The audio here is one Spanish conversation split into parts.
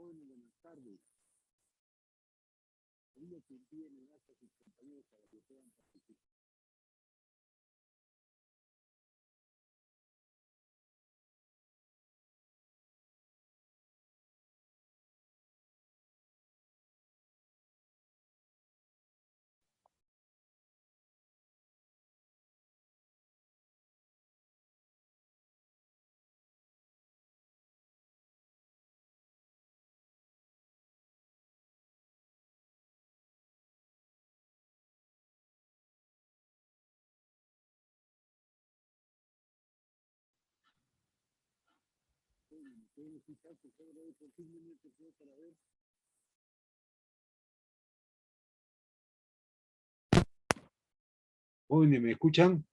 Bueno, buenas tardes. Digo que envíen enlace a sus compañeros para que puedan participar. ¿Me pueden escuchar? Por favor, confírmenme, por favor, para ver. Jóvenes, ¿me escuchan?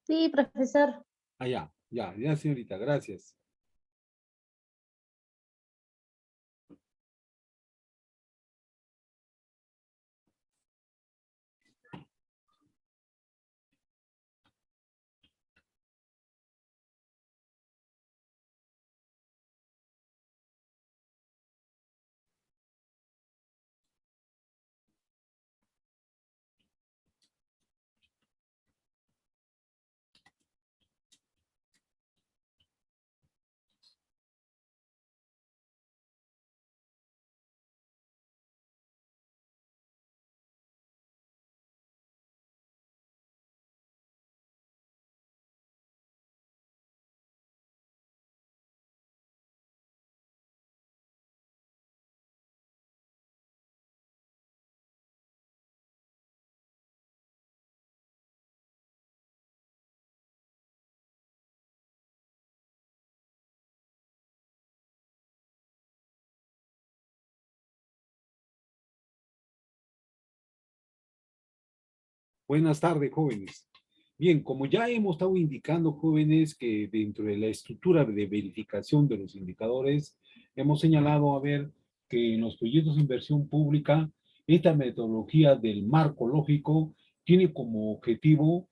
Sí, profesor. Ah, ya, señorita, gracias. Buenas tardes, jóvenes. Bien, como ya hemos estado indicando, jóvenes, que dentro de la estructura de verificación de los indicadores, hemos señalado, a ver, que en los proyectos de inversión pública, esta metodología del marco lógico tiene como objetivo,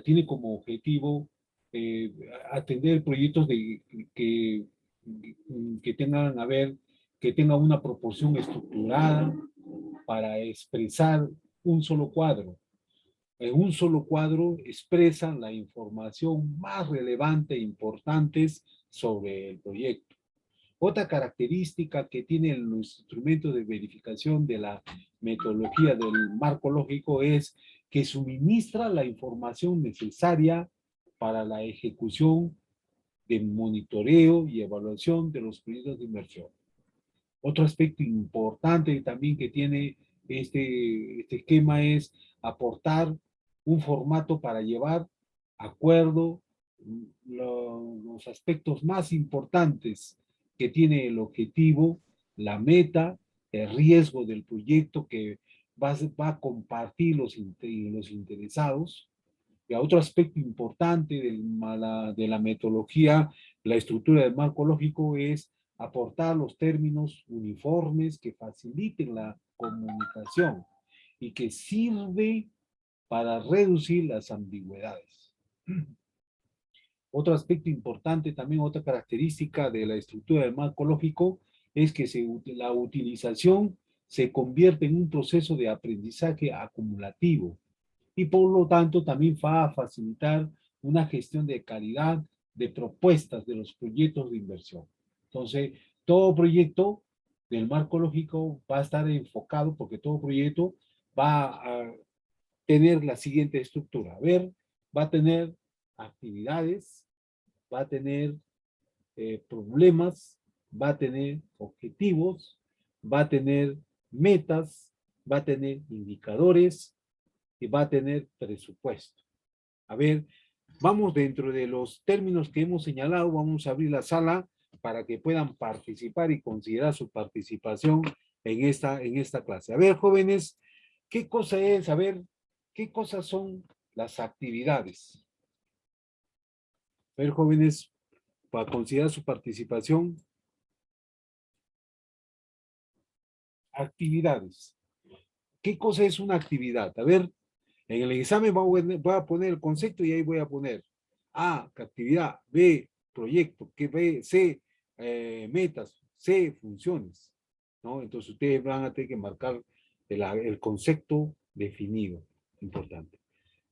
tiene como objetivo eh, atender proyectos que, que tengan, a ver, que tengan una proporción estructurada para expresar un solo cuadro. En un solo cuadro expresan la información más relevante e importantes sobre el proyecto. Otra característica que tienen los instrumentos de verificación de la metodología del marco lógico es que suministra la información necesaria para la ejecución de monitoreo y evaluación de los proyectos de inversión. Otro aspecto importante también que tiene este esquema es aportar un formato para llevar acuerdo los aspectos más importantes que tiene el objetivo, la meta, el riesgo del proyecto que va a compartir los interesados. Y otro aspecto importante de la metodología, la estructura del marco lógico, es aportar los términos uniformes que faciliten la comunicación y que sirve para reducir las ambigüedades. Otro aspecto importante, también otra característica de la estructura del marco lógico, es que la utilización se convierte en un proceso de aprendizaje acumulativo y por lo tanto también va a facilitar una gestión de calidad de propuestas de los proyectos de inversión. Entonces, todo proyecto del marco lógico va a estar enfocado porque todo proyecto va a tener la siguiente estructura. A ver, va a tener actividades, va a tener problemas, va a tener objetivos, va a tener metas, va a tener indicadores y va a tener presupuesto. A ver, vamos dentro de los términos que hemos señalado, vamos a abrir la sala para que puedan participar y considerar su participación en esta clase. A ver, jóvenes, ¿qué cosa es? A ver, ¿qué cosas son las actividades? A ver, jóvenes, para considerar su participación. Actividades. ¿Qué cosa es una actividad? A ver, en el examen voy a poner el concepto y ahí voy a poner A, actividad, B, proyecto, que B, C, metas, C, funciones, ¿no? Entonces ustedes van a tener que marcar el concepto definido, importante.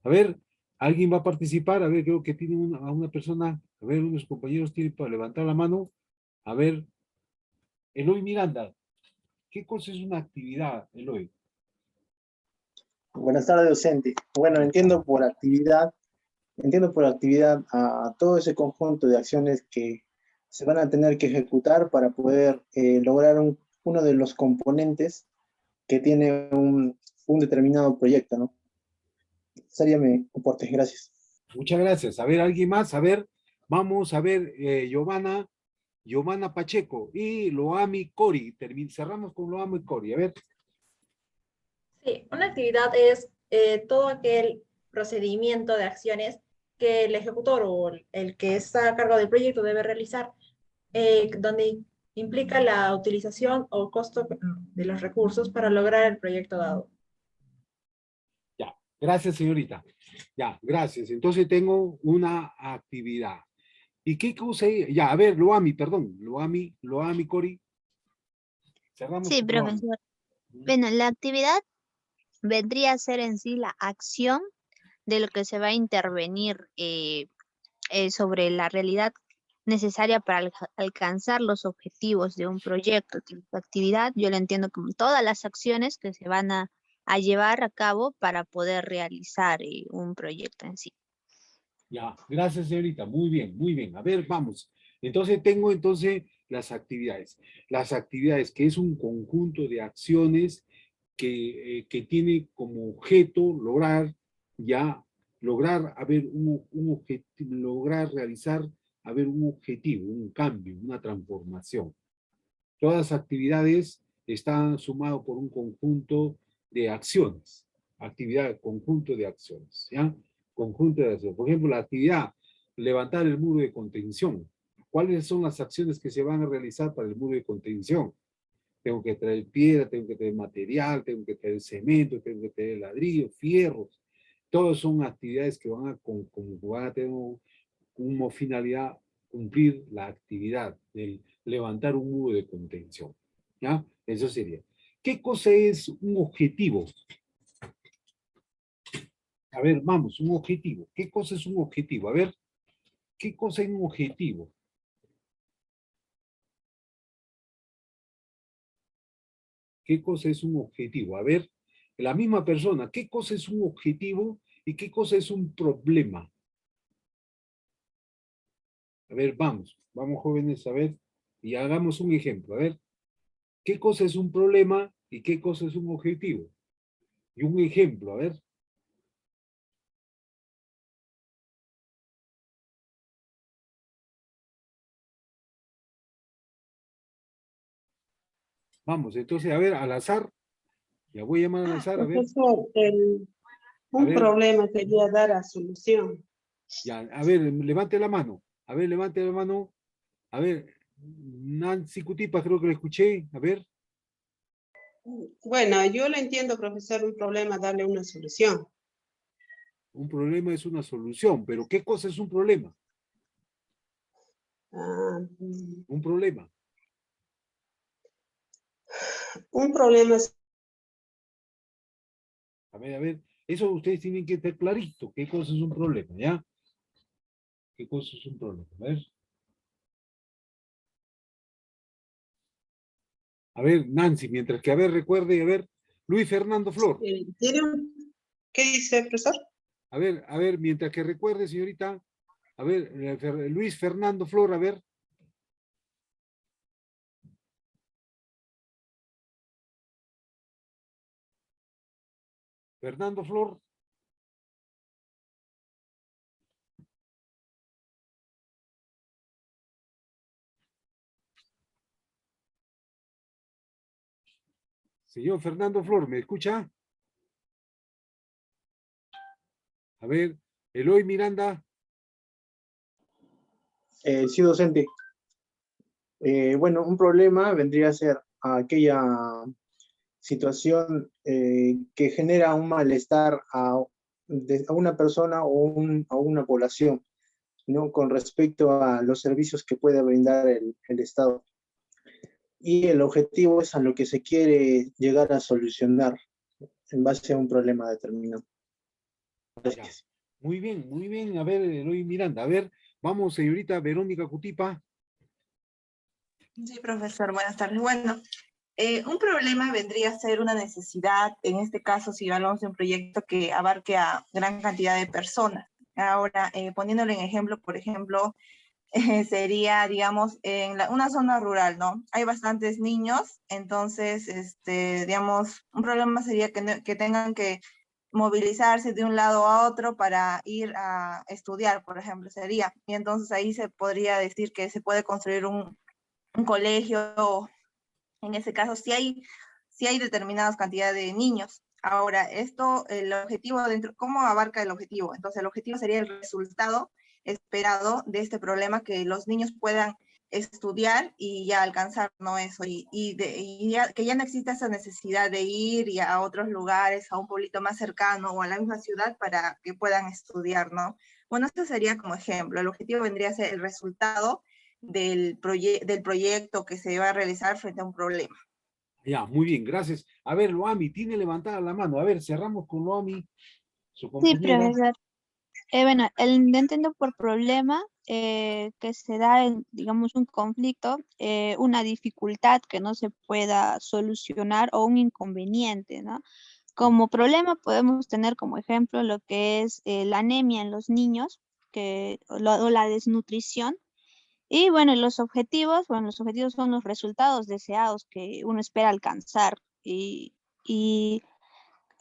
A ver, ¿alguien va a participar? A ver, creo que tiene a una persona, a ver, unos compañeros tienen para levantar la mano. A ver, Eloy Miranda, ¿qué cosa es una actividad, Eloy? Buenas tardes, docente. Bueno, entiendo por actividad a todo ese conjunto de acciones que se van a tener que ejecutar para poder lograr uno de los componentes que tiene un determinado proyecto, ¿no? Sería mi aporte, gracias. Muchas gracias. A ver, ¿alguien más? A ver, vamos a ver, Giovanna Pacheco y Loami Cori. Cerramos con Loami Cori. A ver. Sí, una actividad es todo aquel procedimiento de acciones que el ejecutor o el que está a cargo del proyecto debe realizar, donde implica la utilización o costo de los recursos para lograr el proyecto dado. Ya, gracias, señorita. Ya, gracias. Entonces tengo una actividad. ¿Y qué cosa? Ya, a ver, Loami Cori. Cerramos Sí, con Loami. profesor. Bueno, la actividad vendría a ser en sí la acción de lo que se va a intervenir sobre la realidad necesaria para alcanzar los objetivos de un proyecto. Tipo de actividad, yo lo entiendo como todas las acciones que se van a llevar a cabo para poder realizar un proyecto en sí. Ya, gracias, señorita. Muy bien, muy bien. A ver, vamos. Entonces tengo las actividades. Las actividades, que es un conjunto de acciones que tiene como objeto lograr, lograr realizar, un objetivo, un cambio, una transformación. Todas las actividades están sumadas por un conjunto de acciones. Actividad, conjunto de acciones, ¿ya? Conjunto de acciones. Por ejemplo, la actividad, levantar el muro de contención. ¿Cuáles son las acciones que se van a realizar para el muro de contención? Tengo que traer piedra, tengo que traer material, tengo que traer cemento, tengo que traer ladrillo, fierros. Todas son actividades que van a tener como finalidad cumplir la actividad del levantar un muro de contención. ¿Ya? Eso sería. ¿Qué cosa es un objetivo? A ver, vamos, un objetivo. ¿Qué cosa es un objetivo? A ver, ¿qué cosa es un objetivo? ¿Qué cosa es un objetivo? A ver, la misma persona, ¿qué cosa es un objetivo y qué cosa es un problema? A ver, vamos jóvenes, a ver, y hagamos un ejemplo. A ver, ¿qué cosa es un problema y qué cosa es un objetivo? Y un ejemplo, a ver. Vamos, entonces, a ver, al azar. Ya voy a llamar al azar, a ver. Profesor, A un ver, problema sería dar a solución. ya, a ver, levante la mano. A ver, levante la mano. A ver, Nancy Cutipa, creo que la escuché. A ver, Bueno, yo lo entiendo, profesor, un problema, darle una solución. un problema es una solución, pero ¿qué cosa es un problema? Ah, Un problema. un problema es A ver, eso ustedes tienen que estar clarito. ¿Qué cosa es un problema, ya? ¿Qué cosa es un problema? A ver, Nancy, mientras que, a ver, recuerde, a ver, Luis Fernando Flor. ¿Qué dice, profesor? A ver, mientras que recuerde, señorita, a ver, Luis Fernando Flor, a ver. Fernando Flor. Señor Fernando Flor, ¿me escucha? A ver, Eloy Miranda. Sí, docente. Bueno, un problema vendría a ser aquella situación que genera un malestar a una persona o a una población. ¿no? Con respecto a los servicios que puede brindar el Estado. Y el objetivo es a lo que se quiere llegar a solucionar en base a un problema determinado. Gracias. Muy bien, muy bien. A ver, Eloy Miranda, a ver, vamos, señorita Verónica Cutipa. Sí, profesor, buenas tardes. Bueno, un problema vendría a ser una necesidad, en este caso, si hablamos de un proyecto que abarque a gran cantidad de personas. Ahora, poniéndole en ejemplo, por ejemplo, sería, digamos, en una zona rural, ¿no? Hay bastantes niños, entonces, digamos, un problema sería que tengan que movilizarse de un lado a otro para ir a estudiar, por ejemplo, sería. Y entonces ahí se podría decir que se puede construir un colegio, en ese caso, si hay determinadas cantidades de niños. Ahora, esto, el objetivo dentro, ¿cómo abarca el objetivo? Entonces, el objetivo sería el resultado esperado de este problema, que los niños puedan estudiar y ya alcanzar, ¿no? Eso, que ya no exista esa necesidad de ir y a otros lugares, a un pueblito más cercano o a la misma ciudad para que puedan estudiar, ¿no? Bueno, esto sería como ejemplo. El objetivo vendría a ser el resultado del proyecto que se va a realizar frente a un problema. Ya, muy bien, gracias. A ver, Loami, tiene levantada la mano. A ver, cerramos con Loami, su Sí, compañera. profesor. Bueno, el entiendo por problema que se da en, digamos, un conflicto, una dificultad que no se pueda solucionar o un inconveniente, ¿no? Como problema podemos tener como ejemplo lo que es la anemia en los niños o la desnutrición. Y bueno, los objetivos son los resultados deseados que uno espera alcanzar y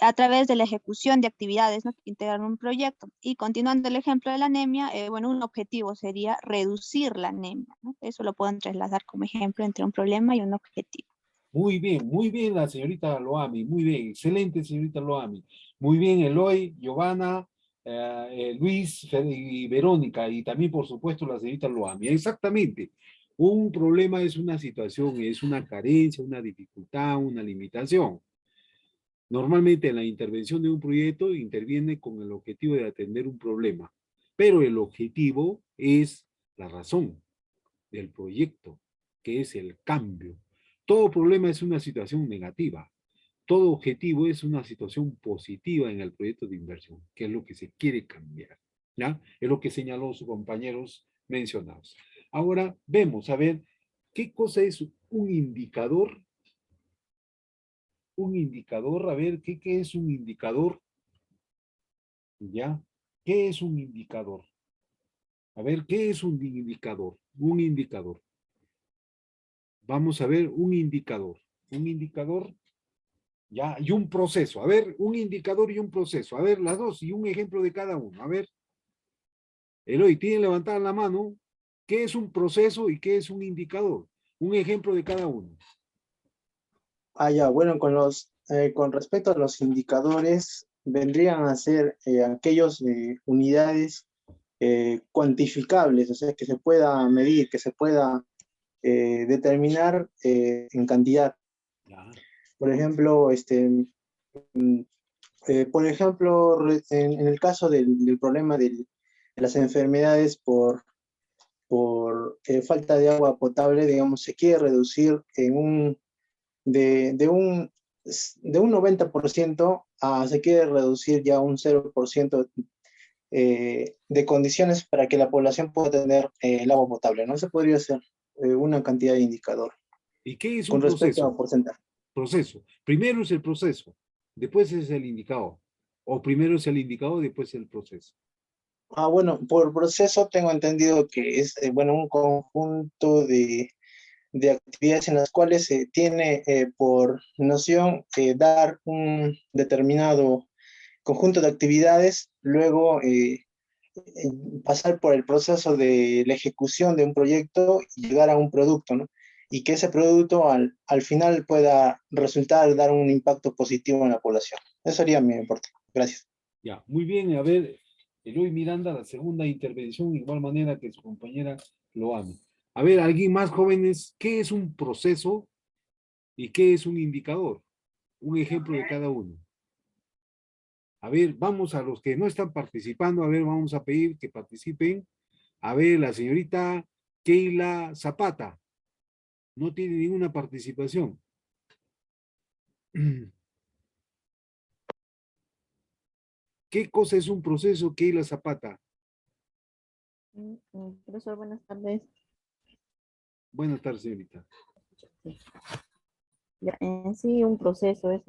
a través de la ejecución de actividades, ¿no?, que integran un proyecto. Y continuando el ejemplo de la anemia, bueno, un objetivo sería reducir la anemia, ¿no? Eso lo pueden trasladar como ejemplo entre un problema y un objetivo. Muy bien la señorita Loami, muy bien, excelente señorita Loami. Muy bien Eloy, Giovanna, Luis y Verónica, y también por supuesto la señorita Loami. Exactamente, un problema es una situación, es una carencia, una dificultad, una limitación. Normalmente en la intervención de un proyecto interviene con el objetivo de atender un problema, pero el objetivo es la razón del proyecto, que es el cambio. Todo problema es una situación negativa. Todo objetivo es una situación positiva en el proyecto de inversión, que es lo que se quiere cambiar. ¿Ya? Es lo que señaló sus compañeros mencionados. Ahora vemos, a ver, ¿qué cosa es un indicador? Un indicador, a ver, ¿qué es un indicador? ¿Ya? ¿Qué es un indicador? A ver, ¿qué es un indicador? Un indicador. Vamos a ver un indicador. Un indicador, ya, y un proceso. A ver, un indicador y un proceso. A ver, las dos y un ejemplo de cada uno. A ver, Eloy, tiene levantada la mano. ¿Qué es un proceso y qué es un indicador? Un ejemplo de cada uno. Ya, bueno, con respecto a los indicadores, vendrían a ser aquellos unidades cuantificables, o sea, que se pueda medir, que se pueda determinar en cantidad. Ya. Por ejemplo, en el caso del problema de las enfermedades por falta de agua potable, digamos, se quiere reducir de un 90% se quiere reducir ya un 0% de condiciones para que la población pueda tener el agua potable. No se podría hacer una cantidad de indicador ¿Y qué es un con respecto a proceso? porcentaje. Proceso. Primero es el proceso, después es el indicador. O primero es el indicador, después el proceso. Bueno, por proceso tengo entendido que es, bueno, un conjunto de actividades en las cuales se tiene por noción dar un determinado conjunto de actividades, luego pasar por el proceso de la ejecución de un proyecto y llegar a un producto, ¿no? Y que ese producto al final pueda resultar, dar un impacto positivo en la población. Eso sería mi aporte. Gracias. Ya, muy bien. A ver, Eloy Miranda, la segunda intervención, de igual manera que su compañera lo ama. A ver, alguien más, jóvenes, ¿qué es un proceso y qué es un indicador? Un ejemplo de cada uno. A ver, vamos a los que no están participando, a ver, vamos a pedir que participen. A ver, la señorita Keila Zapata. No tiene ninguna participación. ¿Qué cosa es un proceso, Keila Zapata? Profesor, buenas tardes. Buenas tardes, señorita. Ya, en sí, un proceso es,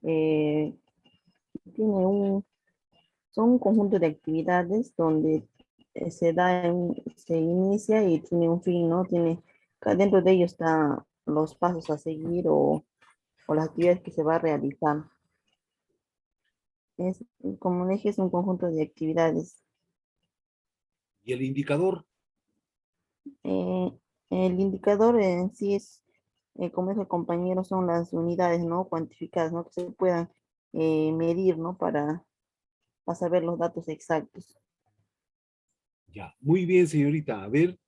eh, tiene son un conjunto de actividades donde se inicia y tiene un fin, ¿no? Dentro de ello están los pasos a seguir o las actividades que se va a realizar. Es, como dije, es un conjunto de actividades. ¿Y el indicador? Eh, el indicador en sí es, como dijo el compañero, son las unidades, ¿no? Cuantificadas, ¿no? Que se puedan medir, ¿no? Para saber los datos exactos. Ya, muy bien, señorita. A ver,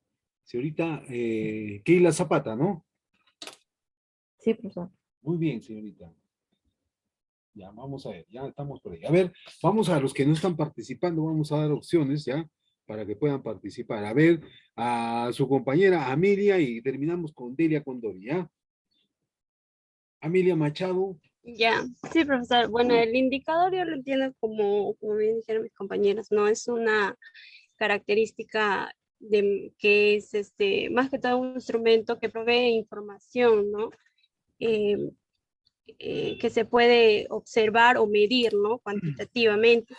señorita Keila Zapata, ¿no? Sí, profesor. Muy bien, señorita. Ya, vamos a ver, ya estamos por ahí. A ver, vamos a los que no están participando, vamos a dar opciones, ¿ya? Para que puedan participar. A ver, a su compañera Amelia y terminamos con Delia Condori, ¿ya? Amelia Machado. Ya, sí, profesor. Bueno, el indicador yo lo entiendo como bien dijeron mis compañeros, ¿no? Es una característica que es más que todo un instrumento que provee información, ¿no? Eh, que se puede observar o medir, ¿no? Cuantitativamente.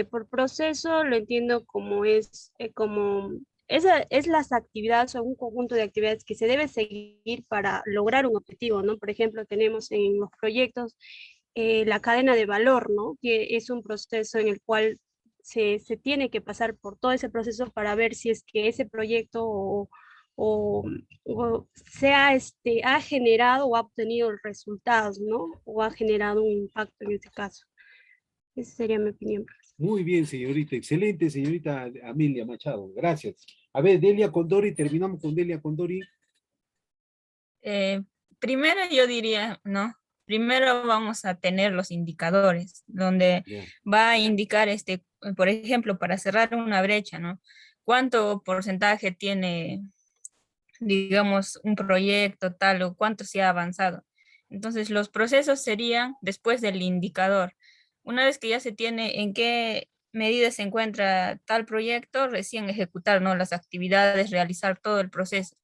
Por proceso lo entiendo como es las actividades o un conjunto de actividades que se debe seguir para lograr un objetivo, ¿no? Por ejemplo, tenemos en los proyectos la cadena de valor, ¿no? Que es un proceso en el cual se tiene que pasar por todo ese proceso para ver si es que ese proyecto o ha generado o ha obtenido resultados, ¿no? O ha generado un impacto en este caso. Esa sería mi opinión. Muy bien, señorita. Excelente, señorita Amelia Machado. Gracias. A ver, Delia Condori, terminamos con Delia Condori. Primero yo diría, ¿no? Primero vamos a tener los indicadores, donde Ya. va a indicar, por ejemplo, para cerrar una brecha, ¿no? ¿Cuánto porcentaje tiene, digamos, un proyecto tal o cuánto se ha avanzado? Entonces, los procesos serían después del indicador. Una vez que ya se tiene en qué medida se encuentra tal proyecto, recién ejecutar, ¿no? Las actividades, realizar todo el proceso.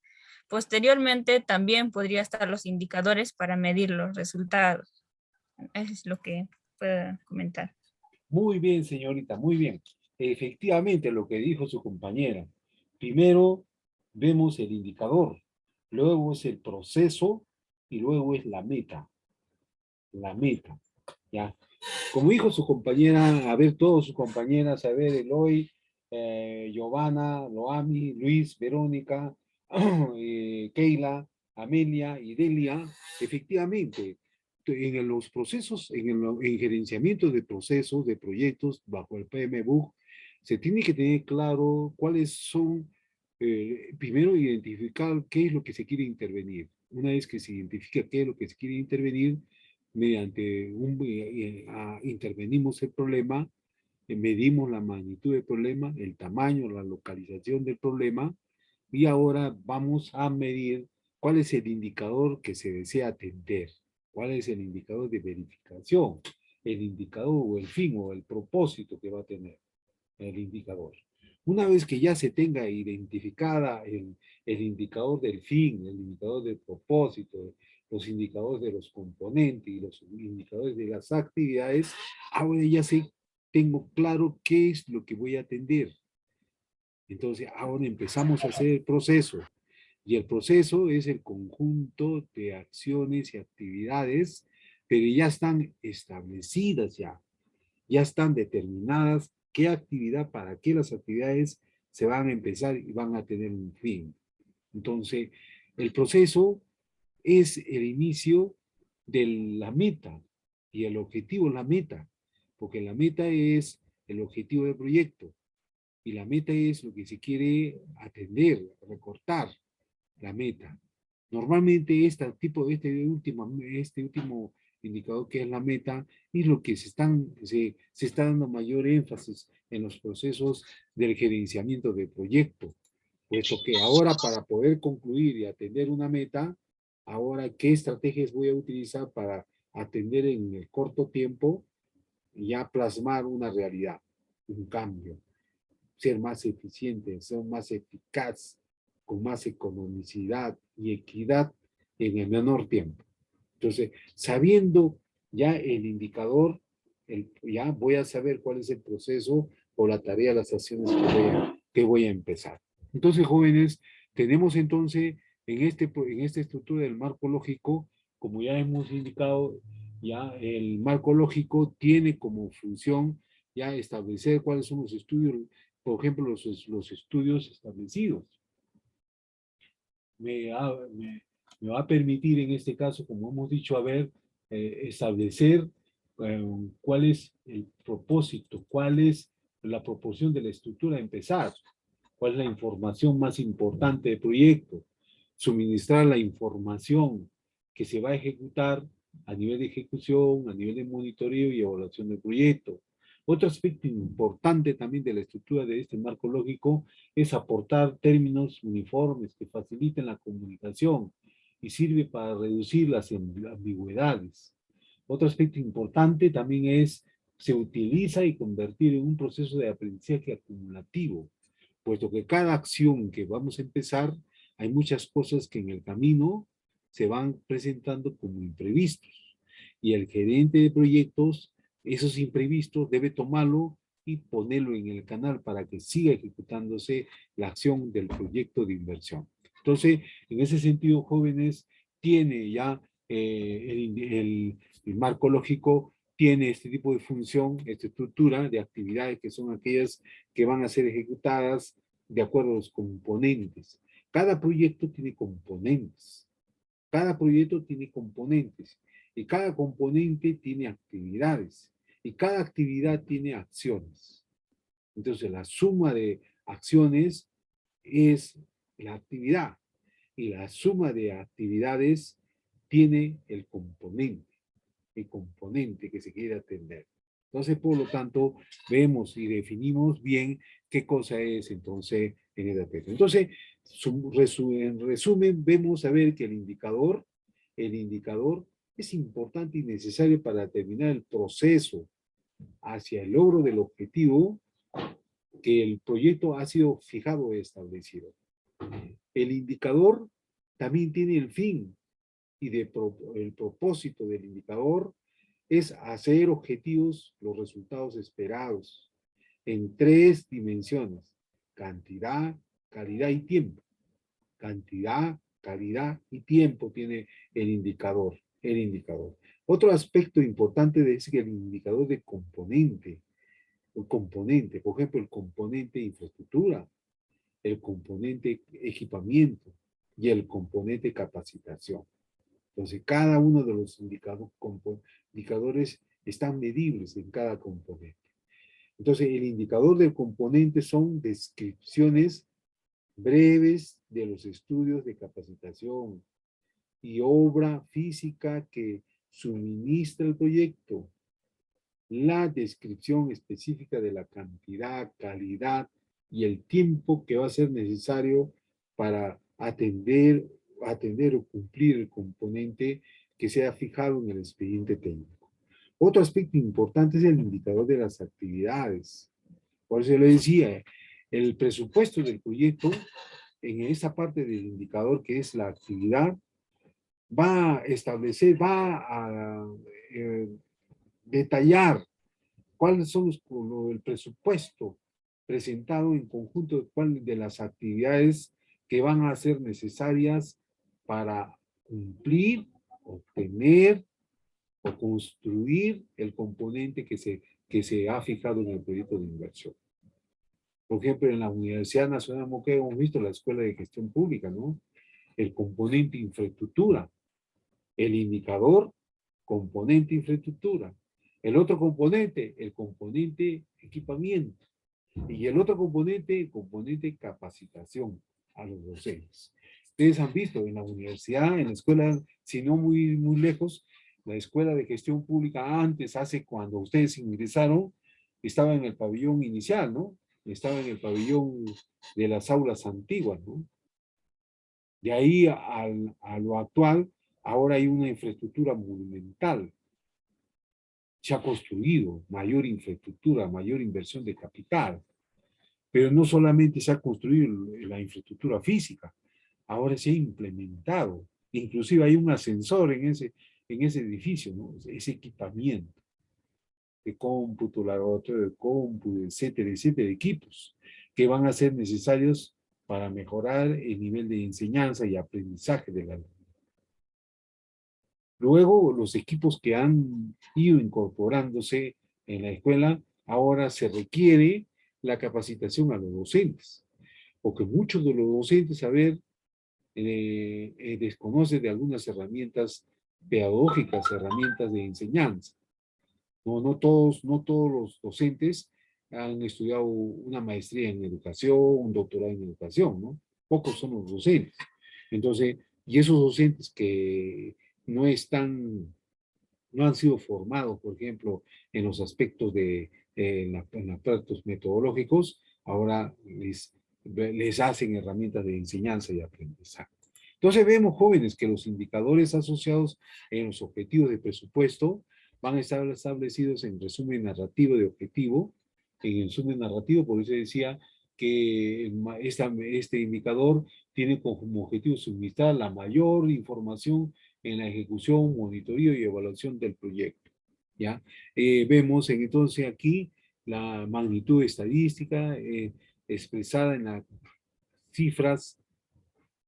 Posteriormente también podría estar los indicadores para medir los resultados. Eso es lo que puedo comentar. Muy bien, señorita, muy bien. Efectivamente, lo que dijo su compañera. Primero vemos el indicador, luego es el proceso y luego es la meta. La meta, ¿ya? Como dijo su compañera, a ver, todas sus compañeras, a ver, Eloy, Giovanna, Loami, Luis, Verónica, Keila, Amelia y Delia, efectivamente, en los procesos, en gerenciamiento de procesos, de proyectos bajo el PMBOK, se tiene que tener claro cuáles son, primero identificar qué es lo que se quiere intervenir. Una vez que se identifica qué es lo que se quiere intervenir, mediante intervenimos el problema, medimos la magnitud del problema, el tamaño, la localización del problema, y ahora vamos a medir cuál es el indicador que se desea atender, cuál es el indicador de verificación, el indicador o el fin o el propósito que va a tener el indicador. Una vez que ya se tenga identificada el indicador del fin, el indicador del propósito, los indicadores de los componentes y los indicadores de las actividades, ahora ya sé, tengo claro qué es lo que voy a atender. Entonces, ahora empezamos a hacer el proceso. Y el proceso es el conjunto de acciones y actividades, pero ya están establecidas ya. Ya están determinadas qué actividad, para qué las actividades se van a empezar y van a tener un fin. Entonces, el proceso es el inicio de la meta y el objetivo es la meta, porque la meta es el objetivo del proyecto y la meta es lo que se quiere atender, recortar la meta. Normalmente este último indicador que es la meta y lo que se está dando mayor énfasis en los procesos del gerenciamiento de proyecto, puesto que ahora para poder concluir y atender una meta, ahora qué estrategias voy a utilizar para atender en el corto tiempo y ya plasmar una realidad, un cambio, ser más eficiente, ser más eficaz, con más economicidad y equidad en el menor tiempo. Entonces, sabiendo ya el indicador, ya voy a saber cuál es el proceso o la tarea, las acciones que voy a empezar. Entonces, jóvenes, tenemos entonces en esta estructura del marco lógico, como ya hemos indicado, ya el marco lógico tiene como función ya establecer cuáles son los estudios, por ejemplo, los estudios establecidos. Me va a permitir en este caso, como hemos dicho, establecer cuál es el propósito, cuál es la proporción de la estructura a empezar, cuál es la información más importante del proyecto, suministrar la información que se va a ejecutar a nivel de ejecución, a nivel de monitoreo y evaluación del proyecto. Otro aspecto importante también de la estructura de este marco lógico es aportar términos uniformes que faciliten la comunicación y sirve para reducir las ambigüedades. Otro aspecto importante también es, se utiliza y convertir en un proceso de aprendizaje acumulativo, puesto que cada acción que vamos a empezar, hay muchas cosas que en el camino se van presentando como imprevistos. Y el gerente de proyectos, esos imprevistos, debe tomarlo y ponerlo en el canal para que siga ejecutándose la acción del proyecto de inversión. Entonces, en ese sentido, jóvenes, tiene ya el marco lógico, tiene este tipo de función, esta estructura de actividades que son aquellas que van a ser ejecutadas de acuerdo a los componentes. Cada proyecto tiene componentes. Cada proyecto tiene componentes. Y cada componente tiene actividades. Y cada actividad tiene acciones. Entonces, la suma de acciones es la actividad. Y la suma de actividades tiene el componente que se quiere atender. Entonces, por lo tanto, vemos y definimos bien qué cosa es entonces en el aspecto. Entonces, en resumen, vemos a ver que el indicador es importante y necesario para determinar el proceso hacia el logro del objetivo que el proyecto ha sido fijado o establecido. El indicador también tiene el fin y el propósito del indicador es hacer objetivos los resultados esperados en 3 dimensiones: cantidad, calidad y tiempo. Cantidad, calidad y tiempo tiene el indicador. Otro aspecto importante es que el indicador de componente, por ejemplo, el componente infraestructura, el componente equipamiento y el componente capacitación. Entonces, cada uno de los indicadores están medibles en cada componente. Entonces, el indicador del componente son descripciones breves de los estudios de capacitación y obra física que suministra el proyecto, la descripción específica de la cantidad, calidad y el tiempo que va a ser necesario para atender o cumplir el componente que sea fijado en el expediente técnico. Otro aspecto importante es el indicador de las actividades. Por eso le decía, el presupuesto del proyecto, en esa parte del indicador que es la actividad, va a detallar cuáles son el presupuesto presentado en conjunto de cuáles de las actividades que van a ser necesarias para cumplir, obtener o construir el componente que se ha fijado en el proyecto de inversión. Por ejemplo, en la Universidad Nacional de Moquegua hemos visto la Escuela de Gestión Pública, ¿no? El componente infraestructura, el indicador, componente infraestructura. El otro componente, el componente equipamiento. Y el otro componente, el componente capacitación a los docentes. Ustedes han visto en la universidad, en la escuela, si no muy lejos, La Escuela de Gestión Pública antes, cuando ustedes ingresaron, estaba en el pabellón inicial, ¿no? Estaba en el pabellón de las aulas antiguas, ¿no? De ahí a lo actual, ahora hay una infraestructura monumental. Se ha construido mayor infraestructura, mayor inversión de capital, pero no solamente se ha construido la infraestructura física, ahora se ha implementado. Inclusive hay un ascensor en ese edificio, ¿no? Ese equipamiento de cómputo, laboratorio de cómputo, etcétera, etcétera, equipos que van a ser necesarios para mejorar el nivel de enseñanza y aprendizaje de la alumno. Luego, los equipos que han ido incorporándose en la escuela, ahora se requiere la capacitación a los docentes, porque muchos de los docentes, desconocen de algunas herramientas pedagógicas, herramientas de enseñanza. No todos los docentes han estudiado una maestría en educación, un doctorado en educación, ¿no? Pocos son los docentes. Entonces, y esos docentes que no han sido formados, por ejemplo, en los aspectos en aspectos metodológicos, ahora les hacen herramientas de enseñanza y aprendizaje. Entonces vemos, jóvenes, que los indicadores asociados en los objetivos de presupuesto van a estar establecidos en resumen narrativo de objetivo. En el resumen narrativo, por eso decía que este indicador tiene como objetivo suministrar la mayor información en la ejecución, monitoreo y evaluación del proyecto. ¿Ya? Vemos entonces aquí la magnitud estadística expresada en las cifras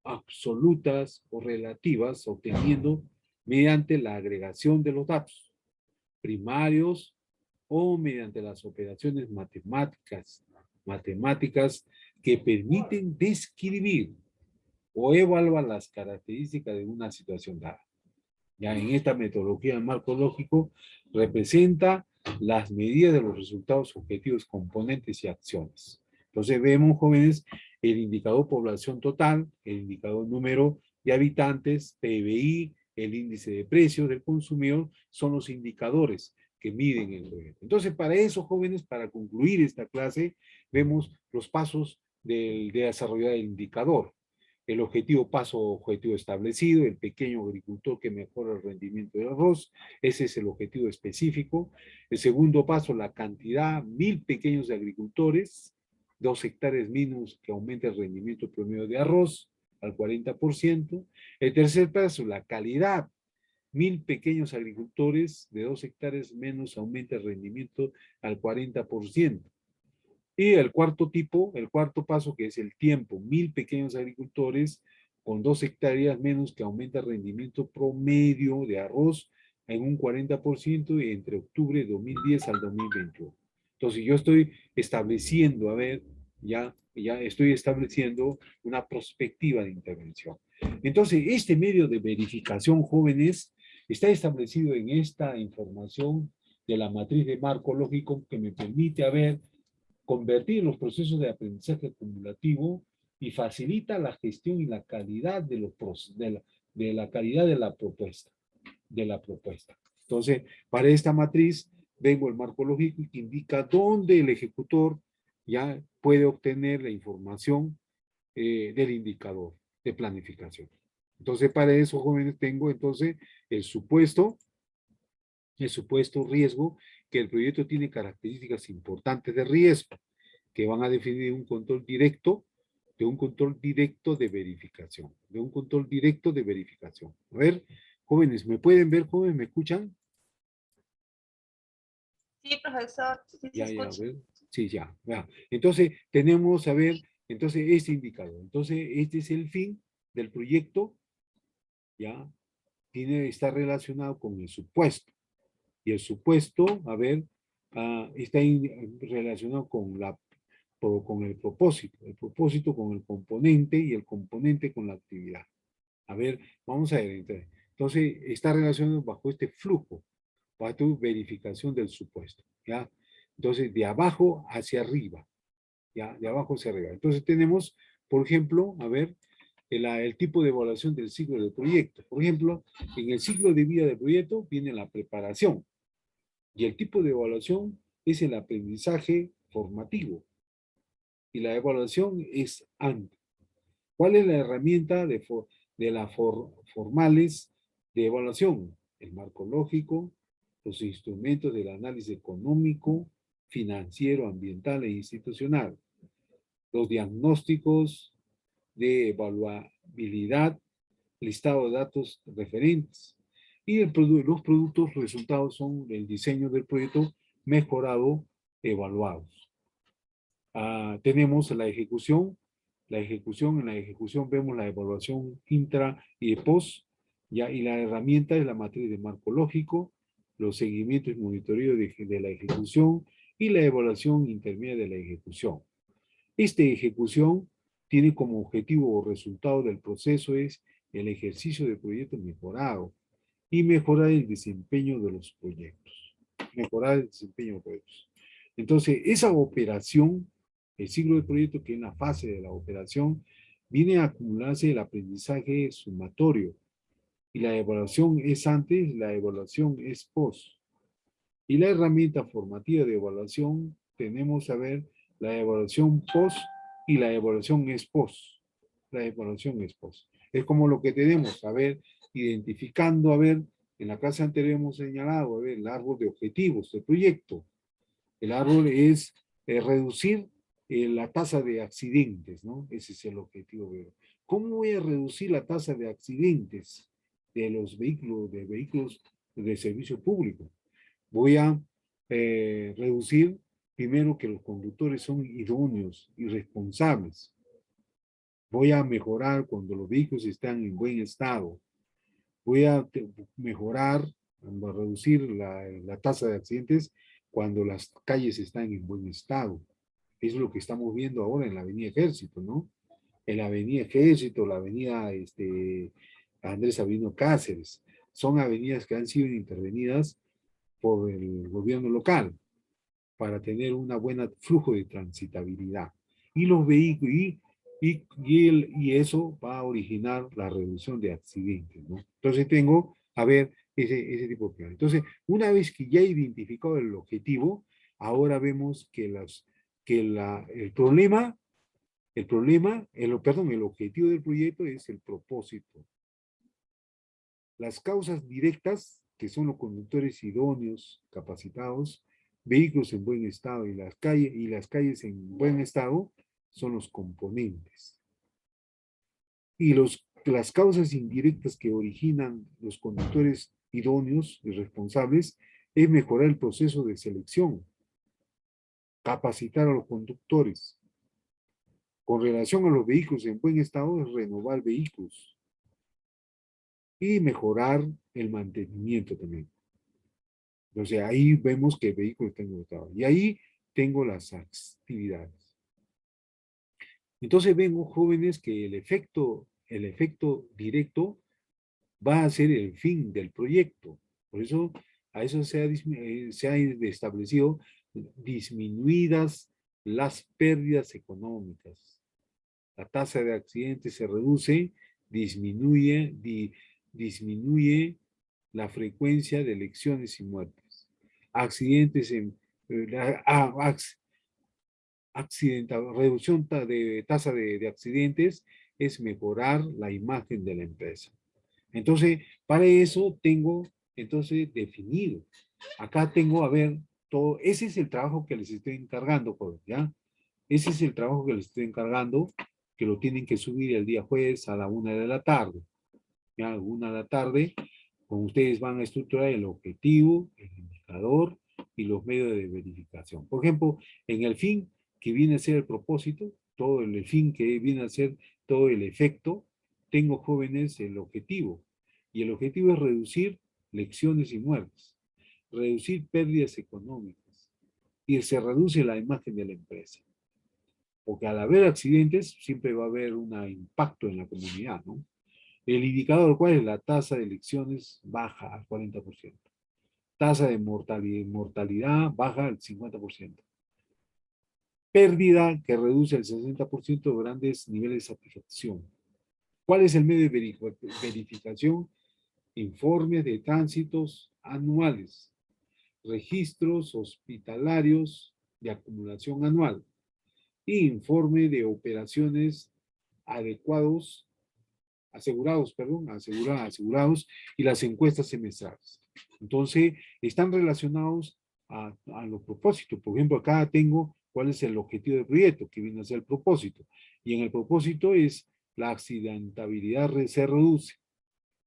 absolutas o relativas, obteniendo mediante la agregación de los datos primarios o mediante las operaciones matemáticas que permiten describir o evaluar las características de una situación dada. Ya en esta metodología de marco lógico representa las medidas de los resultados objetivos, componentes y acciones. Entonces vemos, jóvenes, el indicador población total, el indicador número de habitantes, PBI, el índice de precios del consumidor, son los indicadores que miden el proyecto. Entonces, para eso, jóvenes, para concluir esta clase, vemos los pasos de desarrollar el indicador. El objetivo establecido, el pequeño agricultor que mejora el rendimiento del arroz, ese es el objetivo específico. El segundo paso, la cantidad, 1000 pequeños agricultores, 2 hectáreas mínimos que aumenta el rendimiento promedio de arroz al 40%. El tercer paso, la calidad, 1000 pequeños agricultores de 2 hectáreas menos aumenta el rendimiento al 40%. Y el cuarto paso, que es el tiempo, 1000 pequeños agricultores con 2 hectáreas menos que aumenta el rendimiento promedio de arroz en un 40% entre octubre de 2010 al 2021. Entonces yo estoy estableciendo, ya estoy estableciendo una perspectiva de intervención. Entonces este medio de verificación, jóvenes, está establecido en esta información de la matriz de marco lógico que me permite convertir los procesos de aprendizaje acumulativo y facilita la gestión y la calidad de la calidad de la propuesta. Entonces, para esta matriz, vengo el marco lógico que indica dónde el ejecutor ya puede obtener la información del indicador de planificación. Entonces, para eso, jóvenes, tengo entonces el supuesto riesgo, que el proyecto tiene características importantes de riesgo, que van a definir un control directo de verificación. A ver, jóvenes, ¿me pueden ver, jóvenes? ¿Me escuchan? Sí, profesor. Sí, Ya, a ver. Sí, ya. Entonces, tenemos, entonces, este indicador. Entonces, este es el fin del proyecto, ya, está relacionado con el supuesto. Y el supuesto, está relacionado con el propósito con el componente y el componente con la actividad. A ver, vamos a ver. Entonces, está relacionado bajo este flujo, bajo tu verificación del supuesto, ¿ya? Entonces, de abajo hacia arriba, ¿ya? De abajo hacia arriba. Entonces, tenemos, por ejemplo, el tipo de evaluación del ciclo del proyecto. Por ejemplo, en el ciclo de vida del proyecto viene la preparación y el tipo de evaluación es el aprendizaje formativo y la evaluación es antes. ¿Cuál es la herramienta de las formales de evaluación? El marco lógico, los instrumentos del análisis económico, financiero, ambiental e institucional, los diagnósticos de evaluabilidad, listado de datos referentes. Y los productos resultados son el diseño del proyecto mejorado, evaluados. Tenemos la ejecución. En la ejecución vemos la evaluación intra y post, ¿ya? Y la herramienta es la matriz de marco lógico, los seguimientos y monitoreo de la ejecución y la evaluación intermedia de la ejecución. Esta ejecución tiene como objetivo o resultado del proceso es el ejercicio de proyecto mejorado y mejorar el desempeño de los proyectos. Mejorar el desempeño de los proyectos. Entonces, esa operación, el ciclo del proyecto, que en la fase de la operación, viene a acumularse el aprendizaje sumatorio. Y la evaluación es antes, la evaluación es post. Y la herramienta formativa de evaluación, tenemos a ver la evaluación post y la evaluación ex post. La evaluación ex post. Es como lo que tenemos, a ver, identificando, a ver, en la clase anterior hemos señalado, a ver, el árbol de objetivos del proyecto. El árbol es reducir la tasa de accidentes, ¿no? Ese es el objetivo. ¿Cómo voy a reducir la tasa de accidentes de los vehículos de servicio público? Voy a reducir primero que los conductores son idóneos y responsables. Voy a mejorar cuando los vehículos están en buen estado. Voy a mejorar, a reducir la tasa de accidentes cuando las calles están en buen estado. Es lo que estamos viendo ahora en la Avenida Ejército, ¿no? En la Avenida Ejército, la Avenida Andrés Sabino Cáceres. Son avenidas que han sido intervenidas por el gobierno local para tener un buen flujo de transitabilidad. Y los vehículos, y eso va a originar la reducción de accidentes, ¿no? Entonces tengo, a ver, ese tipo de plan. Entonces, una vez que ya he identificado el objetivo, ahora vemos que el objetivo del proyecto es el propósito. Las causas directas, que son los conductores idóneos, capacitados, vehículos en buen estado y las calles en buen estado, son los componentes. Y las causas indirectas que originan los conductores idóneos y responsables es mejorar el proceso de selección, capacitar a los conductores. Con relación a los vehículos en buen estado, es renovar vehículos y mejorar el mantenimiento también. Entonces ahí vemos que el vehículo está en buen estado. Y ahí tengo las actividades. Entonces vemos, jóvenes, que el efecto directo va a ser el fin del proyecto. Por eso a eso se ha establecido disminuidas las pérdidas económicas. La tasa de accidentes se reduce, disminuye la frecuencia de lesiones y muertes. Accidentes reducción de tasa de accidentes es mejorar la imagen de la empresa. Entonces, para eso tengo definido. Acá tengo, a ver, todo. Ese es el trabajo que les estoy encargando, joven, ¿ya? Ese es el trabajo que les estoy encargando, que lo tienen que subir el día jueves a la 1 de la tarde. Ya, a la 1 de la tarde, con ustedes van a estructurar el objetivo, el indicador y los medios de verificación. Por ejemplo, en el fin, que viene a ser el propósito, todo el fin que viene a ser todo el efecto, tengo, jóvenes, el objetivo. Y el objetivo es reducir lesiones y muertes, reducir pérdidas económicas, y se reduce la imagen de la empresa. Porque al haber accidentes, siempre va a haber un impacto en la comunidad, ¿no? El indicador, ¿cuál es? La tasa de lesiones baja al 40%. Tasa de mortalidad baja al 50%. Pérdida que reduce al 60% de grandes niveles de satisfacción. ¿Cuál es el medio de verificación? Informes de tránsitos anuales, registros hospitalarios de acumulación anual e informe de operaciones asegurados y las encuestas semestrales. Entonces, están relacionados a los propósitos. Por ejemplo, acá tengo cuál es el objetivo del proyecto, que viene a ser el propósito. Y en el propósito es la accidentabilidad se reduce.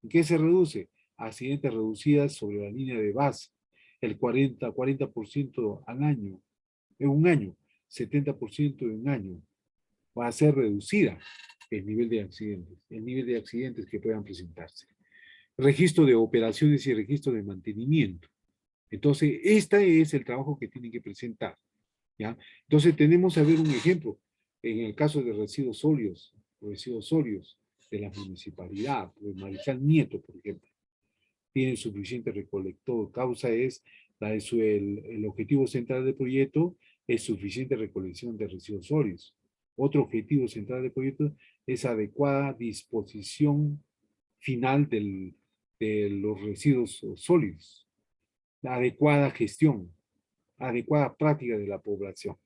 ¿En qué se reduce? Accidentes reducidas sobre la línea de base, el 40% al año, en un año, 70% en un año. Va a ser reducida el nivel de accidentes que puedan presentarse. Registro de operaciones y registro de mantenimiento. Entonces, este es el trabajo que tienen que presentar, ¿ya? Entonces, tenemos a ver un ejemplo. En el caso de residuos sólidos de la municipalidad, de Mariscal Nieto, por ejemplo, tienen suficiente recolector. Causa es el objetivo central del proyecto es suficiente recolección de residuos sólidos. Otro objetivo central del proyecto es adecuada disposición final de los residuos sólidos. La adecuada gestión, adecuada práctica de la población,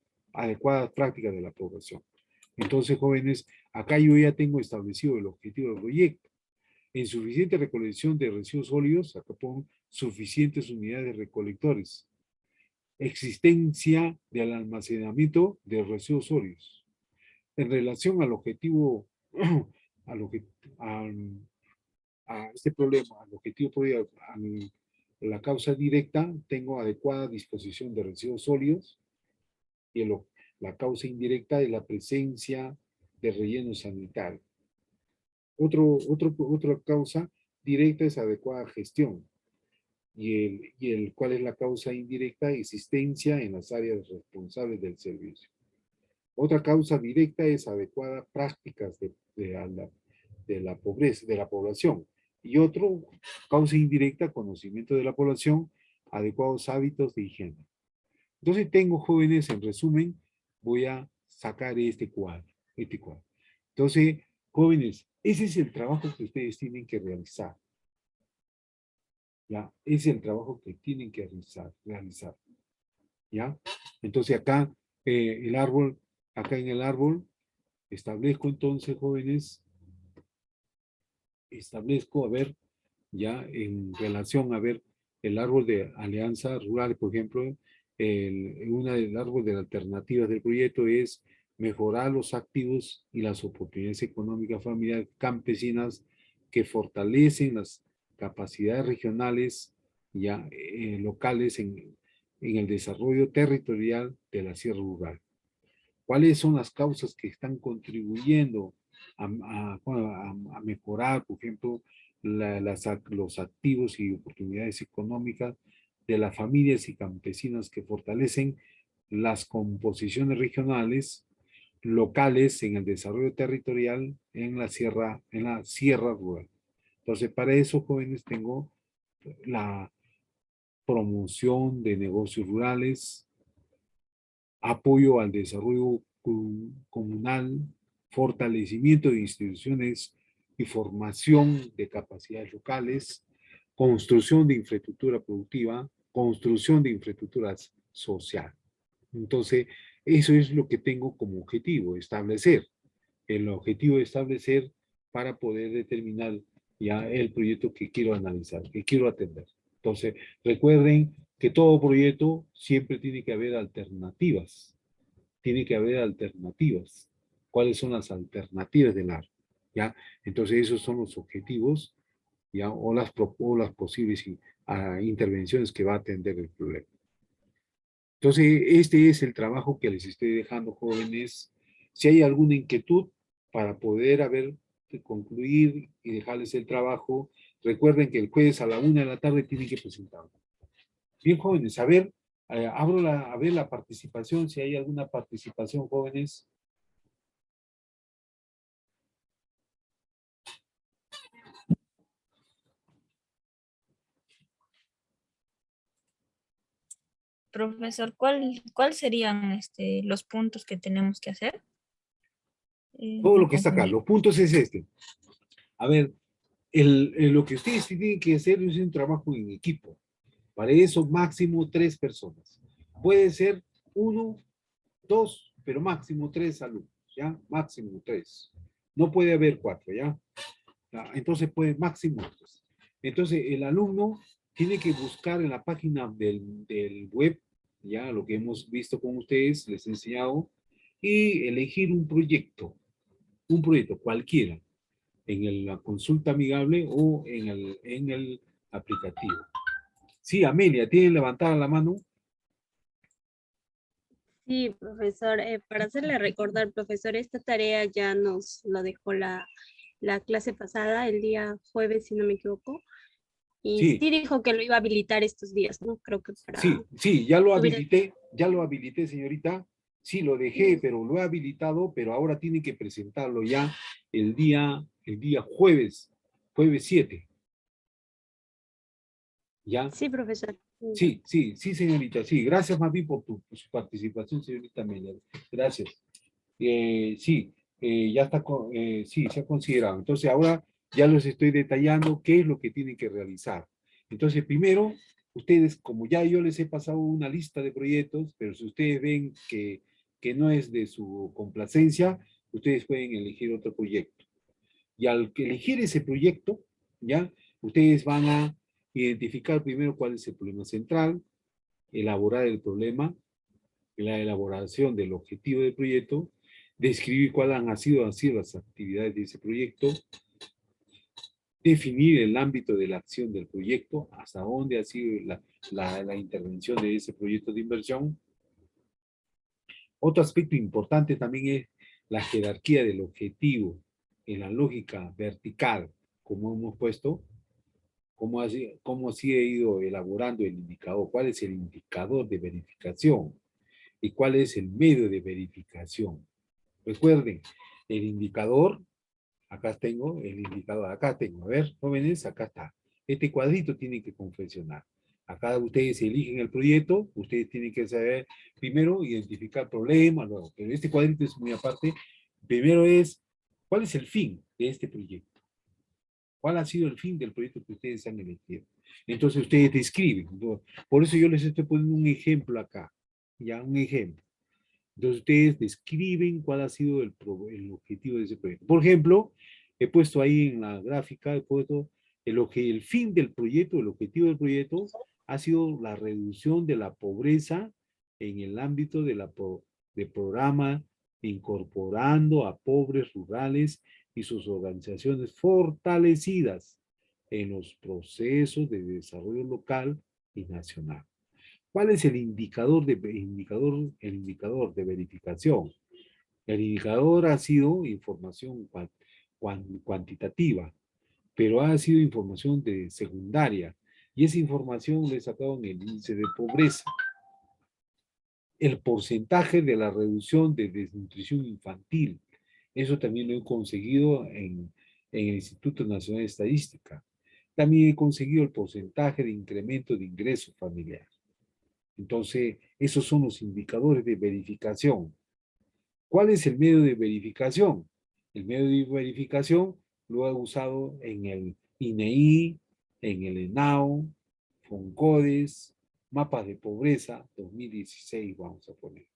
Entonces, jóvenes, acá yo ya tengo establecido el objetivo del proyecto. En suficiente recolección de residuos sólidos, acá pongo suficientes unidades recolectores. Existencia del almacenamiento de residuos sólidos. En relación al objetivo, a este problema, al objetivo, la causa directa, tengo adecuada disposición de residuos sólidos y la causa indirecta es la presencia de relleno sanitario. Otra causa directa es adecuada gestión. ¿Cuál es la causa indirecta? Existencia en las áreas responsables del servicio. Otra causa directa es adecuadas prácticas de la población. Y otra causa indirecta, conocimiento de la población, adecuados hábitos de higiene. Entonces tengo, jóvenes, en resumen, voy a sacar este cuadro. Entonces, jóvenes, ese es el trabajo que ustedes tienen que realizar. ¿Ya? Es el trabajo que tienen que realizar. ¿Ya? Entonces acá, acá en el árbol, establezco entonces, jóvenes, a ver, ya en relación a ver el árbol de alianza rural, por ejemplo, el árbol de alternativas del proyecto es mejorar los activos y las oportunidades económicas familiares campesinas que fortalecen las capacidades regionales ya locales en el desarrollo territorial de la sierra rural. ¿Cuáles son las causas que están contribuyendo a mejorar, por ejemplo, los activos y oportunidades económicas de las familias y campesinas que fortalecen las composiciones regionales, locales en el desarrollo territorial en la sierra rural? Entonces, para eso, jóvenes, tengo la promoción de negocios rurales, apoyo al desarrollo comunal, fortalecimiento de instituciones y formación de capacidades locales, construcción de infraestructura productiva, construcción de infraestructura social. Entonces, eso es lo que tengo como objetivo, establecer. El objetivo de establecer para poder determinar ya el proyecto que quiero analizar, que quiero atender. Entonces, recuerden que todo proyecto siempre tiene que haber alternativas. ¿Cuáles son las alternativas del árbol? ¿Ya? Entonces, esos son los objetivos, ¿ya? O las posibles intervenciones que va a atender el problema. Entonces, este es el trabajo que les estoy dejando, jóvenes. Si hay alguna inquietud para poder concluir y dejarles el trabajo, recuerden que el jueves a la 1 de la tarde tienen que presentarlo. Bien, jóvenes, a ver, abro la participación, si hay alguna participación, jóvenes. Profesor, ¿cuál serían los puntos que tenemos que hacer? Todo lo que está acá, los puntos es este. A ver, lo que ustedes tienen que hacer es un trabajo en equipo. Para eso, máximo 3 personas. Puede ser 1, 2, pero máximo 3 alumnos, ¿ya? Máximo 3. No puede haber 4, ¿ya? Entonces puede máximo 3. Entonces, el alumno tiene que buscar en la página del web, ya lo que hemos visto con ustedes, les he enseñado, y elegir un proyecto cualquiera, en la consulta amigable o en el aplicativo. Sí, Amelia, ¿tienen levantada la mano? Sí, profesor, para hacerle recordar, profesor, esta tarea ya nos lo dejó la clase pasada, el día jueves, si no me equivoco, y Sí, sí dijo que lo iba a habilitar estos días, ¿no? Creo que para sí, ya lo habilité, señorita. Sí, lo dejé, pero lo he habilitado, pero ahora tiene que presentarlo ya el día jueves 7, ¿ya? Sí, profesor. Sí, sí, sí, señorita, sí. Gracias, más bien, por su participación, señorita Mella. Gracias. Sí, ya está, sí, se ha considerado. Entonces, ahora ya les estoy detallando qué es lo que tienen que realizar. Entonces, primero, ustedes, como ya yo les he pasado una lista de proyectos, pero si ustedes ven que no es de su complacencia, ustedes pueden elegir otro proyecto. Y al elegir ese proyecto, ¿ya? Ustedes van a identificar primero cuál es el problema central, elaborar el problema, la elaboración del objetivo del proyecto, describir cuáles han sido las actividades de ese proyecto, definir el ámbito de la acción del proyecto, hasta dónde ha sido la intervención de ese proyecto de inversión. Otro aspecto importante también es la jerarquía del objetivo en la lógica vertical, como hemos puesto, cómo así he ido elaborando el indicador, cuál es el indicador de verificación y cuál es el medio de verificación. Recuerden, el indicador, acá tengo, a ver, jóvenes, acá está. Este cuadrito tiene que confeccionar. Acá ustedes eligen el proyecto, ustedes tienen que saber, primero, identificar problemas, luego, pero este cuadrito es muy aparte. Primero es, ¿cuál es el fin de este proyecto? ¿Cuál ha sido el fin del proyecto que ustedes han elegido? Entonces ustedes describen. Por eso yo les estoy poniendo un ejemplo acá. Ya, un ejemplo. Entonces ustedes describen cuál ha sido el objetivo de ese proyecto. Por ejemplo, he puesto ahí en la gráfica, he puesto el fin del proyecto, el objetivo del proyecto ha sido la reducción de la pobreza en el ámbito de programa, incorporando a pobres rurales y sus organizaciones fortalecidas en los procesos de desarrollo local y nacional. ¿Cuál es el indicador de verificación? El indicador ha sido información cuantitativa, pero ha sido información de secundaria. Y esa información le he sacado en el índice de pobreza. El porcentaje de la reducción de desnutrición infantil. Eso también lo he conseguido en el Instituto Nacional de Estadística. También he conseguido el porcentaje de incremento de ingreso familiar. Entonces, esos son los indicadores de verificación. ¿Cuál es el medio de verificación? El medio de verificación lo he usado en el INEI, en el ENAO, FONCODES, mapas de pobreza 2016, vamos a poner.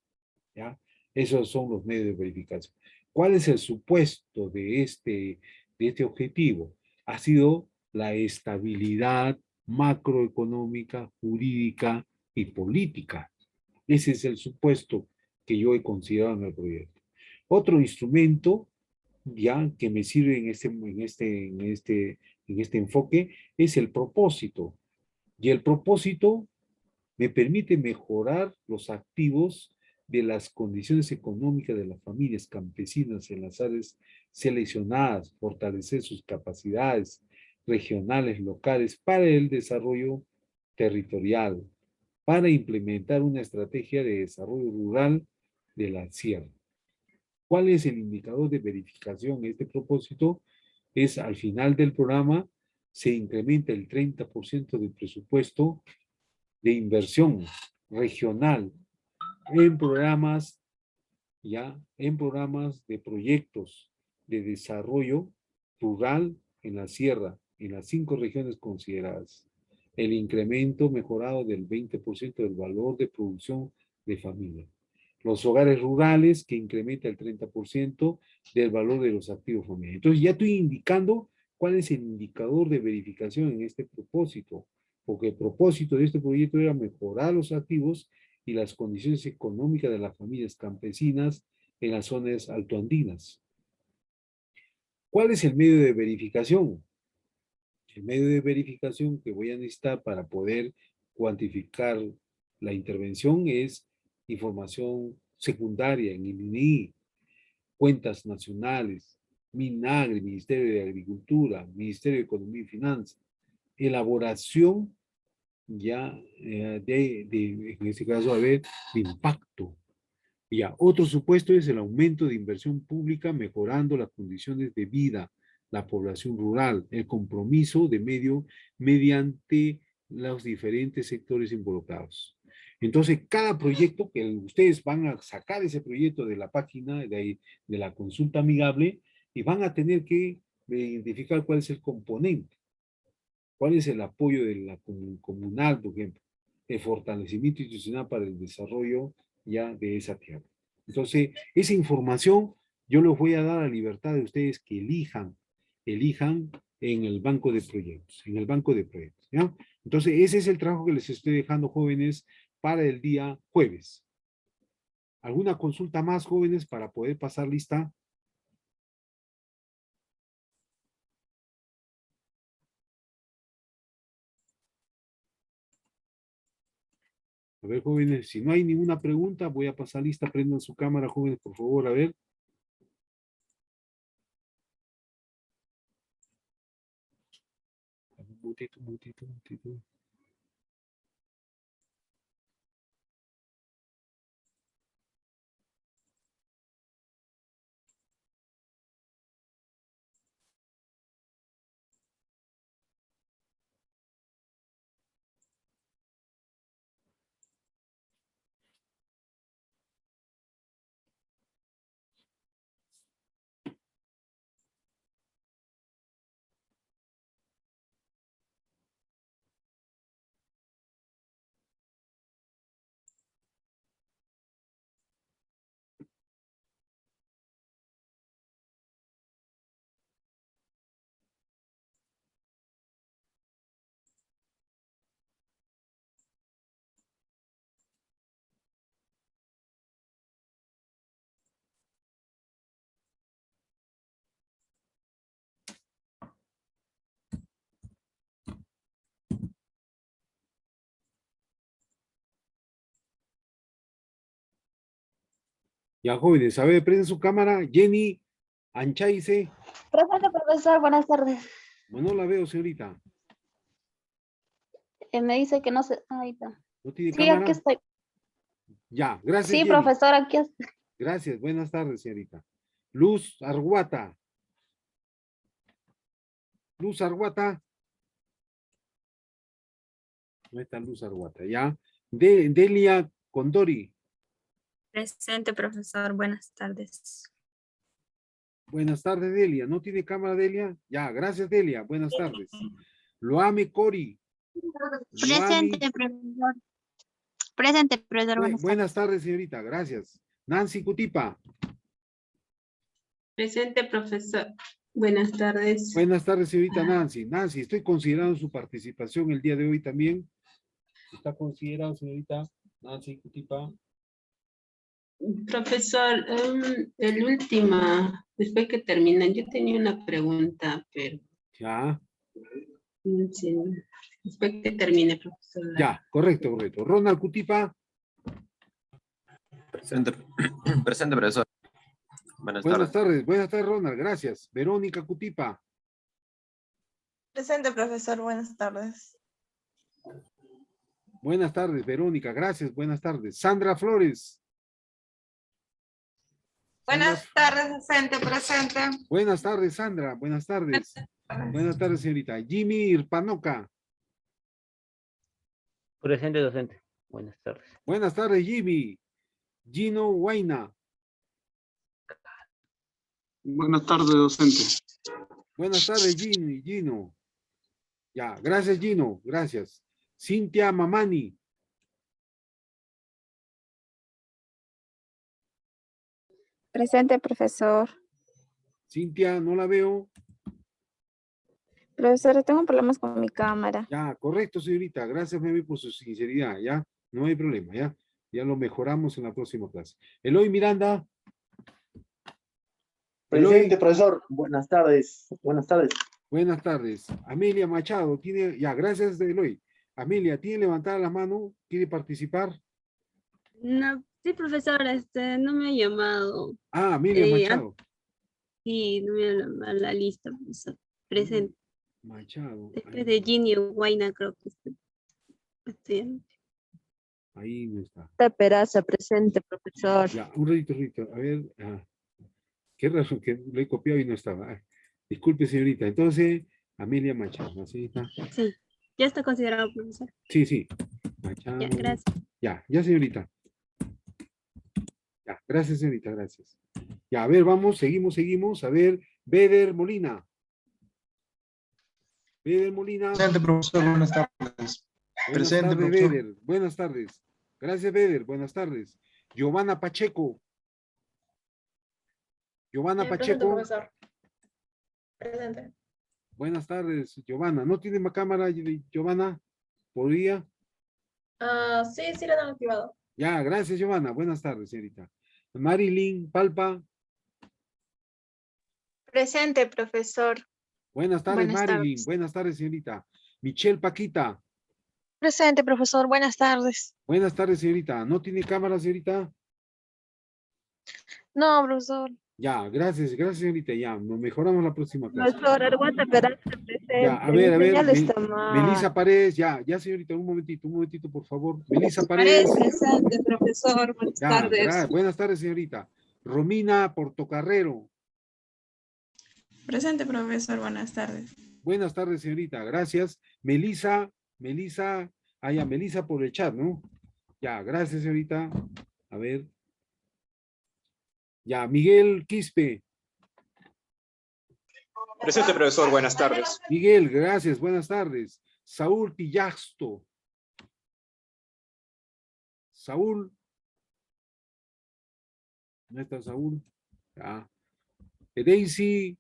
¿Ya? Esos son los medios de verificación. ¿Cuál es el supuesto de este objetivo? Ha sido la estabilidad macroeconómica, jurídica y política. Ese es el supuesto que yo he considerado en el proyecto. Otro instrumento ya que me sirve en este enfoque es el propósito. Y el propósito me permite mejorar los activos de las condiciones económicas de las familias campesinas en las áreas seleccionadas, fortalecer sus capacidades regionales, locales para el desarrollo territorial, para implementar una estrategia de desarrollo rural de la sierra. ¿Cuál es el indicador de verificación? Este propósito es al final del programa se incrementa el 30% del presupuesto de inversión regional en programas, en programas de proyectos de desarrollo rural en la sierra, en las 5 regiones consideradas. El incremento mejorado del 20% del valor de producción de familia. Los hogares rurales, que incrementa el 30% del valor de los activos familiares. Entonces ya estoy indicando cuál es el indicador de verificación en este propósito, porque el propósito de este proyecto era mejorar los activos y las condiciones económicas de las familias campesinas en las zonas altoandinas. ¿Cuál es el medio de verificación? El medio de verificación que voy a necesitar para poder cuantificar la intervención es información secundaria en el INEI, cuentas nacionales, MINAGRE, Ministerio de Agricultura, Ministerio de Economía y Finanzas, elaboración ya en este caso, a ver, de impacto. Ya, otro supuesto es el aumento de inversión pública mejorando las condiciones de vida, la población rural, el compromiso de medio mediante los diferentes sectores involucrados. Entonces, cada proyecto que ustedes van a sacar ese proyecto de la página de la consulta amigable y van a tener que identificar cuál es el componente, cuál es el apoyo de la comunal, por ejemplo, el fortalecimiento institucional para el desarrollo ya de esa tierra. Entonces, esa información yo les voy a dar a libertad de ustedes que elijan en el banco de proyectos, ¿ya? Entonces, ese es el trabajo que les estoy dejando, jóvenes, para el día jueves. ¿Alguna consulta más, jóvenes, para poder pasar lista? A ver, jóvenes, si no hay ninguna pregunta, voy a pasar lista. Prendan su cámara, jóvenes, por favor, a ver. Un momentito. Ya, jóvenes, a ver, prenden su cámara. Jenny, Anchaice. Presente, profesor, buenas tardes. No la veo, señorita. Me dice que no se... Ahí está. ¿No tiene Sí, cámara? aquí estoy. Ya, gracias, Sí, Jenny. profesor, aquí estoy. Gracias, buenas tardes, señorita. Luz Arguata. Luz Arguata. No está Luz Arguata, ya. Delia Condori. Presente, profesor. Buenas tardes. Buenas tardes, Delia. ¿No tiene cámara, Delia? Ya, gracias, Delia. Buenas tardes. Loame Cori. Presente, profesor. Presente, profesor. Buenas tardes, señorita. Gracias. Nancy Cutipa. Presente, profesor. Buenas tardes. Buenas tardes, señorita Nancy. Nancy, estoy considerando su participación el día de hoy también. ¿Está considerado, señorita Nancy Cutipa? Profesor, el último, después que terminan, yo tenía una pregunta, pero... Ya. Sí, después que termine, profesor. Ya, correcto. Ronald Cutipa. Presente, presente, profesor. Buenas tardes. Buenas tardes, Ronald. Gracias. Verónica Cutipa. Presente, profesor. Buenas tardes. Buenas tardes, Verónica. Gracias. Buenas tardes. Sandra Flores. Buenas tardes, docente. Presente. Buenas tardes, Sandra. Buenas tardes. Buenas tardes, señorita. Jimmy Irpanoca. Presente, docente. Buenas tardes. Buenas tardes, Jimmy. Gino Huayna. Buenas tardes, docente. Buenas tardes, Gino. Ya, gracias, Gino. Gracias. Cintia Mamani. Presente, profesor. Cintia, no la veo. Profesor, tengo problemas con mi cámara. Ya, correcto, señorita. Gracias, mami, por su sinceridad, ¿ya? No hay problema, ¿ya? Ya lo mejoramos en la próxima clase. Eloy Miranda. Presente, profesor. Buenas tardes. Buenas tardes. Buenas tardes. Amelia Machado, tiene, ya, gracias, Eloy. Amelia, ¿tiene levantada la mano? ¿Quiere participar? No, sí, profesor, no me ha llamado. Ah, Amelia Machado. Sí, no me ha llamado a la lista, profesor. Presente. Machado. Después de Ginny Guayna, creo que estoy. Ahí no está. Peraza, presente, profesor. Ya, un ratito. A ver, qué razón que lo he copiado y no estaba. Disculpe, señorita. Entonces, Amelia Machado, ¿sí? Sí, ya está considerado, profesor. Sí. Machado. Ya, gracias. Ya, señorita. Ya, gracias, señorita, gracias. Ya, a ver, vamos, seguimos. A ver, Beder Molina. Presente, profesor, buenas tardes. Presente, tardes, profesor. Beder. Buenas tardes. Gracias, Beder. Buenas tardes. Giovanna Pacheco. Presente, profesor. Presente. Buenas tardes, Giovanna. ¿No tiene cámara, Giovanna? ¿Podría? Sí, la han activado. Ya, gracias, Giovanna. Buenas tardes, señorita. Marilyn Palpa. Presente, profesor. Buenas tardes, Buenas Marilyn. tardes. Buenas tardes, señorita. Michelle Paquita. Presente, profesor. Buenas tardes. Buenas tardes, señorita. ¿No tiene cámara, señorita? No, profesor. Ya, gracias, señorita. Ya, nos mejoramos la próxima clase. Profesor, Arguata Peraza, presente. Ya, a ver. Mi señal está mal. Melissa Paredes, ya, señorita, un momentito, por favor. Melissa Paredes. Presente, profesor. Buenas Ya, tardes. buenas tardes, señorita. Romina Portocarrero. Presente, profesor. Buenas tardes. Buenas tardes, señorita. Gracias. Melissa por el chat, ¿no? Ya, gracias, señorita. A ver. Ya, Miguel Quispe. Presente, profesor. Buenas tardes. Miguel, gracias. Buenas tardes. Saúl Pillasto. Saúl. ¿Dónde está Saúl? Ya. Daisy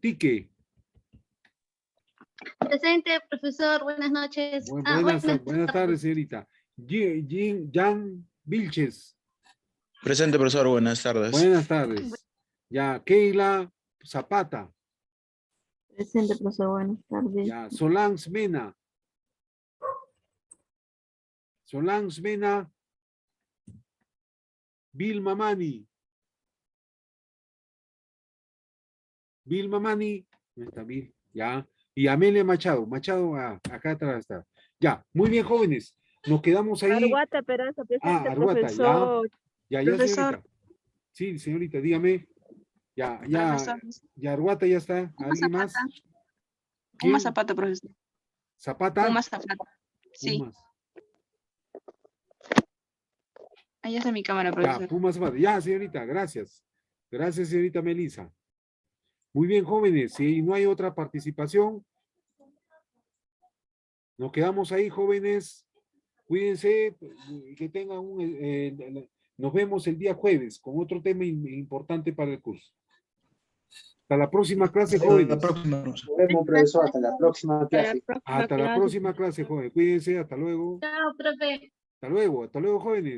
Tique. Presente, profesor. Buenas noches. Buenas tardes, señorita. Jan Vilches. Presente, profesor. Buenas tardes. Buenas tardes. Ya, Keila Zapata. Presente, profesor. Buenas tardes. Ya, Solange Mena. Vilma Mani. No está Vil. Ya. Y Amelia Machado. Acá atrás está. Ya, muy bien, jóvenes. Nos quedamos ahí. Arguata Peraza, presente, Arguata, profesor. Ya, Profesor. señorita. Sí, señorita, dígame. Ya, Profesor. ya, Arguata ya está. ¿Alguien más? Puma Zapata, profesor. ¿Zapata? Puma Zapata. Sí. Pumas. Ahí está mi cámara, Ya, profesor. Puma Zapata. Ya, señorita, gracias. Gracias, señorita Melissa. Muy bien, jóvenes. Si no hay otra participación, nos quedamos ahí, jóvenes. Cuídense, que tengan nos vemos el día jueves con otro tema importante para el curso. Hasta la próxima clase, jóvenes. Nos vemos, profesor. Hasta la próxima clase. Hasta la próxima clase, jóvenes. Cuídense, hasta luego. Chao, profe. Hasta luego, jóvenes.